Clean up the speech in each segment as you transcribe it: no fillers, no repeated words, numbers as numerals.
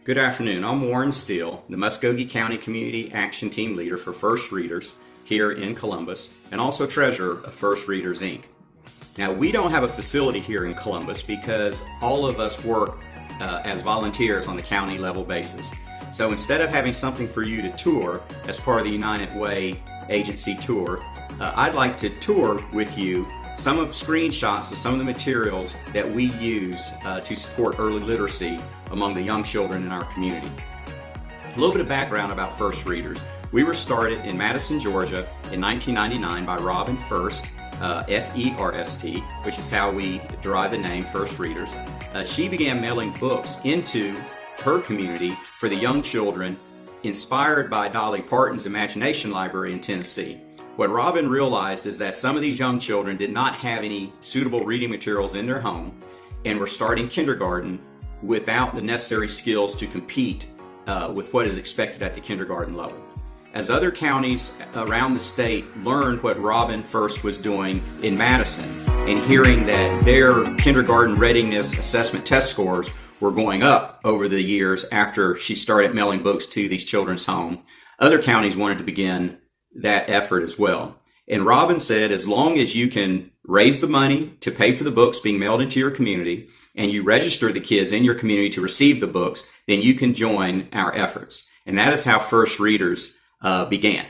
Good afternoon. I'm Warren Steele, the Muskogee County Community Action Team Leader for First Readers here in Columbus, and also Treasurer of First Readers, Inc. Now, we don't have a facility here in Columbus because all of us work as volunteers on the county level basis. So instead of having something for you to tour as part of the United Way agency tour, I'd like to tour with you some of screenshots of some of the materials that we use to support early literacy among the young children in our community. A little bit of background about First Readers. We were started in Madison, Georgia in 1999 by Robin Ferst, F-E-R-S-T, which is how we derive the name First Readers. She began mailing books into her community for the young children, inspired by Dolly Parton's Imagination Library in Tennessee. What Robin realized is that some of these young children did not have any suitable reading materials in their home and were starting kindergarten without the necessary skills to compete with what is expected at the kindergarten level. As other counties around the state learned what Robin First was doing in Madison and hearing that their kindergarten readiness assessment test scores were going up over the years after she started mailing books to these children's home, other counties wanted to begin that effort as well. And Robin said, as long as you can raise the money to pay for the books being mailed into your community and you register the kids in your community to receive the books, then you can join our efforts. And that is how First Readers began.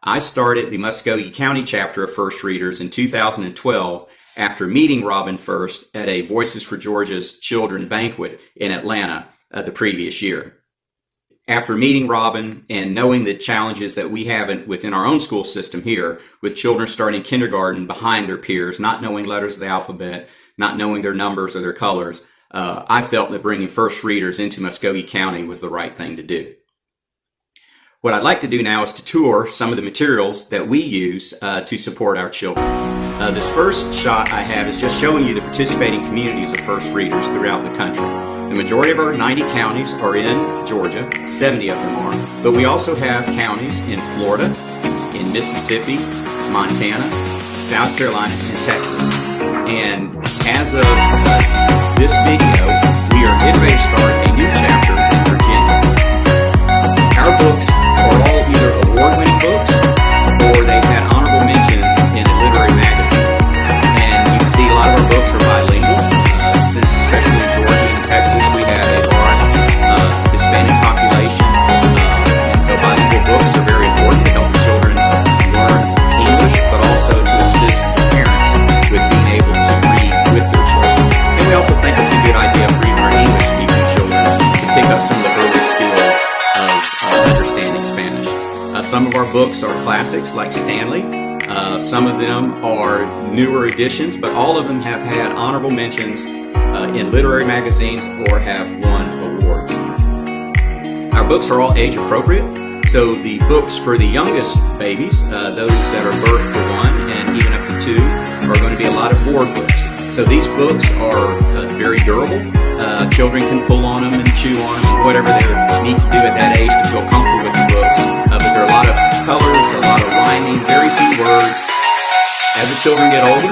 I started the Muskogee County chapter of First Readers in 2012 after meeting Robin First at a Voices for Georgia's Children banquet in Atlanta the previous year. After meeting Robin and knowing the challenges that we have within our own school system here, with children starting kindergarten behind their peers, not knowing letters of the alphabet, not knowing their numbers or their colors, I felt that bringing First Readers into Muskogee County was the right thing to do. What I'd like to do now is to tour some of the materials that we use to support our children. This first shot I have is just showing you the participating communities of First Readers throughout the country. The majority of our 90 counties are in Georgia, 70 of them are, but we also have counties in Florida, in Mississippi, Montana, South Carolina, and Texas. And as of this video, we are getting ready to start a new chapter in Virginia. Our books are all either award-winning books or they've had honorable mentions in a literary magazine. And you can see a lot of our books are bilingual, since especially in Georgia and Texas we have a large Hispanic population. And so bilingual books are very important to help the children learn English, but also to assist the parents with being able to read with their children. And we also think it's a good idea for even our English-speaking children to pick up some of the early skills of understanding Spanish. Some of our books are classics like Stanley. Some of them are newer editions, but all of them have had honorable mentions in literary magazines or have won awards. Our books are all age appropriate, so the books for the youngest babies, those that are birth to 1 and even up to 2, are going to be a lot of board books. So these books are very durable. Children can pull on them and chew on them, whatever they need to do at that age to feel comfortable with the books. But there are a lot of colors, a lot of rhyming, very few words. As the children get older,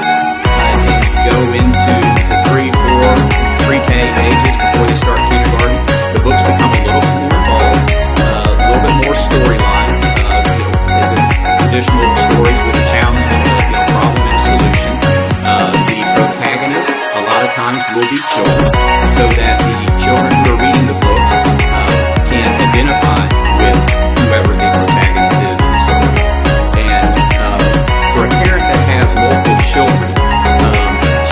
they go into the 3, 4, pre-K ages before they start kindergarten. The books become a little bit more involved, a little bit more storylines, the traditional stories with a challenge, problem and a solution. The protagonist a lot of times will be children, so that the children who are reading the books can identify with whoever the protagonist is in the stories. And for a parent that has multiple children,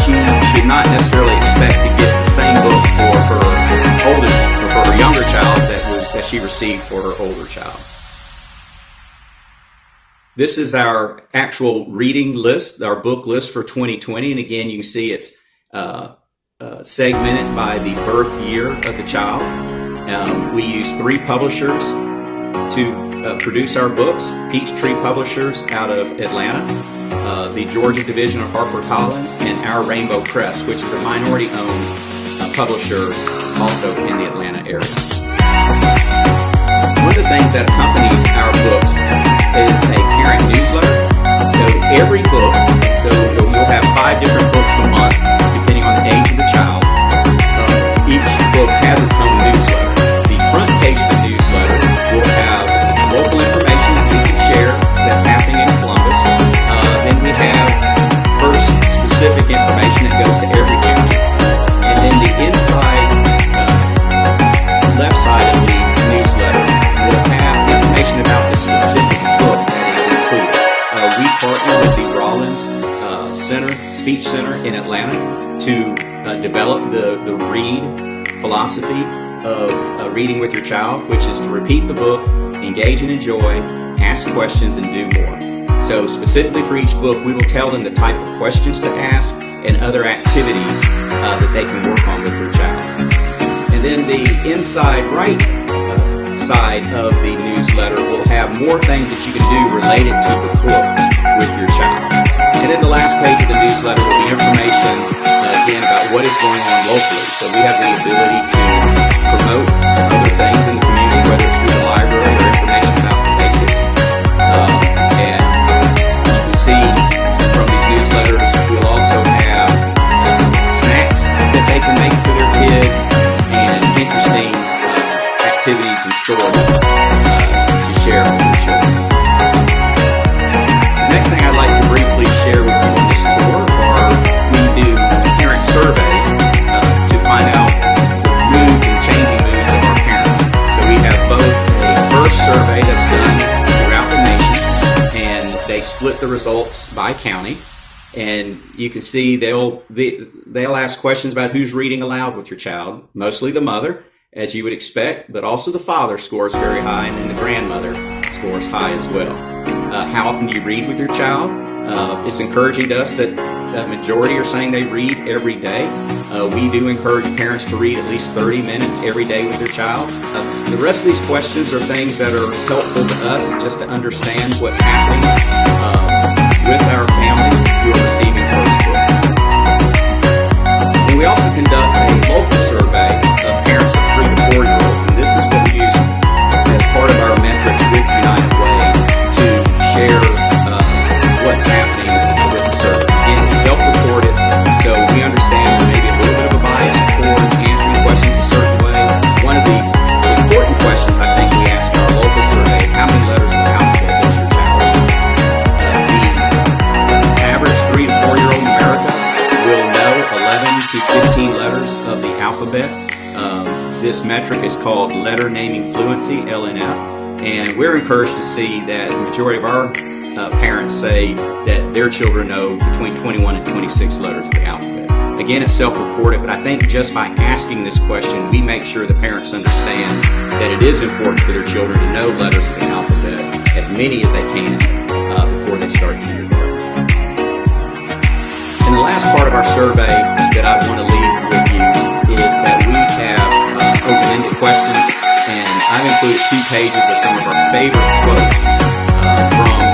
she should not necessarily expect to get the same book for her oldest or for her younger child that she received for her older child. This is our actual reading list, our book list for 2020. And again, you can see it's segmented by the birth year of the child. We use 3 publishers to produce our books. Peachtree Publishers out of Atlanta, the Georgia division of HarperCollins, and Our Rainbow Press, which is a minority-owned publisher also in the Atlanta area. One of the things that accompanies our books is a parent newsletter. So every book, so you'll have 5 different books a month, depending on the age of the child. Each book has its own newsletter. The front specific information that goes to every county. And then the inside left side of the newsletter will have information about the specific book that is included. We partner with the Rollins Speech Center in Atlanta to develop the READ philosophy of reading with your child, which is to repeat the book, engage and enjoy, ask questions, and do more. So specifically for each book, we will tell them the type of questions to ask and other activities that they can work on with their child. And then the inside right side of the newsletter will have more things that you can do related to the book with your child. And then the last page of the newsletter will be information, again, about what is going on locally. So we have the ability to promote other things in the community, whether it's through the library or information about the basics. And you can see from these newsletters, we'll also have snacks that they can make for their kids and interesting activities and stories to share with their children. The next thing I'd like to briefly share with you on this tour are we do parent surveys to find out the moods and changing moods of our parents. So we have both a Ferst survey that's done throughout the nation, and they split the results by county. And you can see they'll ask questions about who's reading aloud with your child, mostly the mother, as you would expect, but also the father scores very high, and then the grandmother scores high as well. How often do you read with your child? It's encouraging to us that a majority are saying they read every day. We do encourage parents to read at least 30 minutes every day with their child. The rest of these questions are things that are helpful to us just to understand what's happening with our families who are receiving Ferst books. And we also conduct a local survey of parents of 3 to 4-year-olds, and this is what we use as part of our metrics with United Way to share what's happening with the survey. Again, it's self-reported, so we understand there may be a little bit of a bias towards answering questions a certain way. One of the important questions I think we ask in our local survey is how many letters of the alphabet does your child know? The average 3 to 4-year-old in America will know 11 to 15 letters of the alphabet. This metric is called Letter Naming Fluency, LNF, and we're encouraged to see that the majority of our parents say that their children know between 21 and 26 letters of the alphabet. Again, it's self-reported, but I think just by asking this question, we make sure the parents understand that it is important for their children to know letters of the alphabet, as many as they can, before they start kindergarten. And the last part of our survey that I want to leave with you is that we have open-ended questions, and I've included 2 pages of some of our favorite quotes from